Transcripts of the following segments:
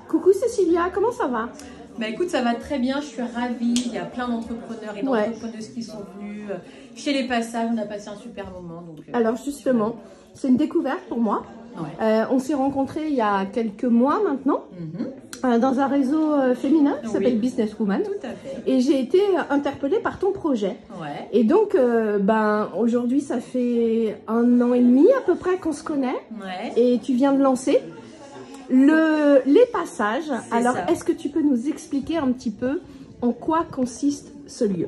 Coucou Cécilia, comment ça va? Bah écoute, ça va très bien, je suis ravie. Il y a plein d'entrepreneurs et d'entrepreneuses qui sont venus. Chez les passages, on a passé un super moment. Donc, alors justement, c'est une découverte pour moi. Ouais. On s'est rencontrés il y a quelques mois maintenant, dans un réseau féminin qui s'appelle Business Woman. Tout à fait. Et j'ai été interpellée par ton projet. Ouais. Et donc, aujourd'hui, ça fait 1 an et demi à peu près qu'on se connaît. Ouais. Et tu viens de lancer les passages. Alors, est-ce que tu peux nous expliquer un petit peu en quoi consiste ce lieu?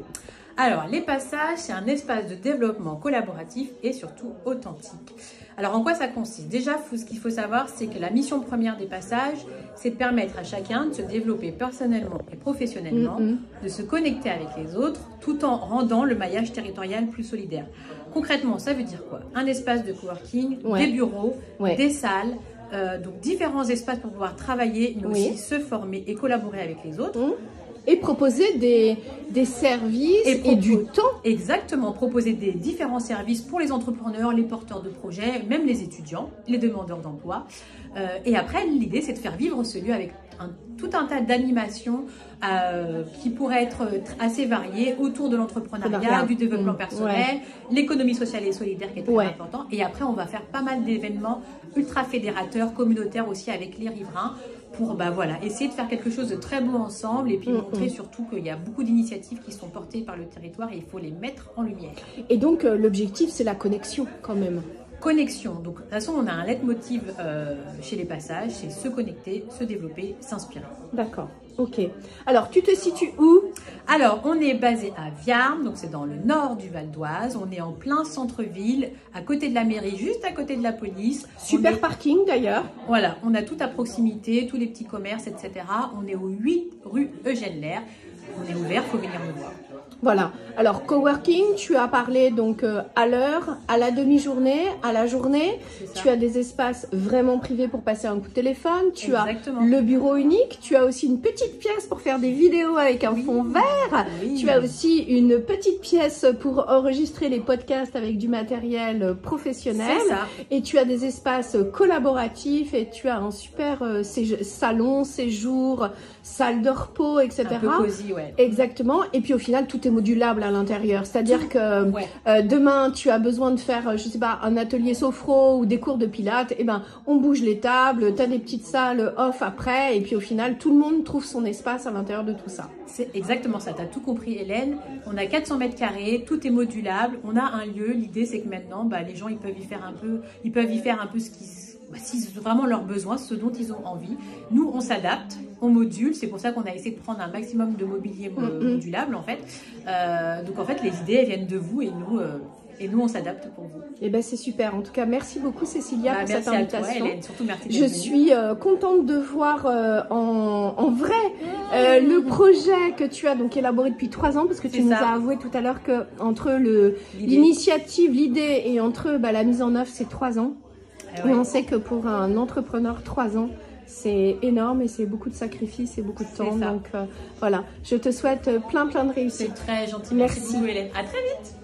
Alors, les passages, c'est un espace de développement collaboratif et surtout authentique. Alors, en quoi ça consiste? Déjà, ce qu'il faut savoir, c'est que la mission première des passages, c'est de permettre à chacun de se développer personnellement et professionnellement, de se connecter avec les autres, tout en rendant le maillage territorial plus solidaire. Concrètement, ça veut dire quoi? Un espace de coworking, des bureaux, des salles, donc différents espaces pour pouvoir travailler, mais aussi se former et collaborer avec les autres. Et proposer des services et du temps. Exactement, proposer des différents services pour les entrepreneurs, les porteurs de projets, même les étudiants, les demandeurs d'emploi. Et après, l'idée, c'est de faire vivre ce lieu avec tout un tas d'animations qui pourraient être assez variées autour de l'entrepreneuriat, du développement personnel, l'économie sociale et solidaire qui est très important. Et après, on va faire pas mal d'événements ultra fédérateurs, communautaires aussi avec les riverains, pour essayer de faire quelque chose de très beau ensemble et puis montrer surtout qu'il y a beaucoup d'initiatives qui sont portées par le territoire et il faut les mettre en lumière. Et donc l'objectif, c'est la connexion quand même. Connexion. Donc de toute façon, on a un leitmotiv chez les passages, c'est se connecter, se développer, s'inspirer. D'accord. Ok. Alors, tu te situes où? Alors, on est basé à Viarmes, donc c'est dans le nord du Val d'Oise. On est en plein centre-ville, à côté de la mairie, juste à côté de la police. Super parking d'ailleurs. Voilà, on a tout à proximité, tous les petits commerces, etc. On est au 8 rue Eugène Lerre. On est ouvert, il faut venir nous voir. Voilà. Alors, coworking, tu as parlé donc à l'heure, à la demi-journée, à la journée. Tu as des espaces vraiment privés pour passer un coup de téléphone. Tu as le bureau unique. Tu as aussi une petite pièce pour faire des vidéos avec un fond vert. Tu as aussi une petite pièce pour enregistrer les podcasts avec du matériel professionnel. Et tu as des espaces collaboratifs et tu as un super salon, séjour, salle de repos, etc. Un peu cosy, Exactement. Et puis au final, tout est modulable à l'intérieur. C'est-à-dire que demain, tu as besoin de faire, je sais pas, un atelier sophro ou des cours de pilates. Eh ben, on bouge les tables, tu as des petites salles off après. Et puis au final, tout le monde trouve son espace à l'intérieur de tout ça. C'est exactement ça. Tu as tout compris, Hélène. On a 400 mètres carrés, tout est modulable. On a un lieu. L'idée, c'est que maintenant, les gens, ils peuvent y faire un peu ce qu'ils... si c'est vraiment leurs besoins, ce dont ils ont envie. Nous, on s'adapte, on module. C'est pour ça qu'on a essayé de prendre un maximum de mobilier modulable, en fait. Donc, en fait, les idées, elles viennent de vous et nous, on s'adapte pour vous. Eh ben, c'est super. En tout cas, merci beaucoup, Cécilia, pour cette invitation. Merci à toi, Hélène. Surtout, merci d'être venue. Je suis contente de voir en vrai le projet que tu as donc élaboré depuis 3 ans, parce que tu nous as avoué tout à l'heure que entre l'initiative, l'idée et entre la mise en œuvre, c'est 3 ans. Et on sait que pour un entrepreneur, 3 ans, c'est énorme et c'est beaucoup de sacrifices et beaucoup de temps. Donc voilà, je te souhaite plein de réussite. C'est très gentil. Merci Merci beaucoup, Hélène. À très vite.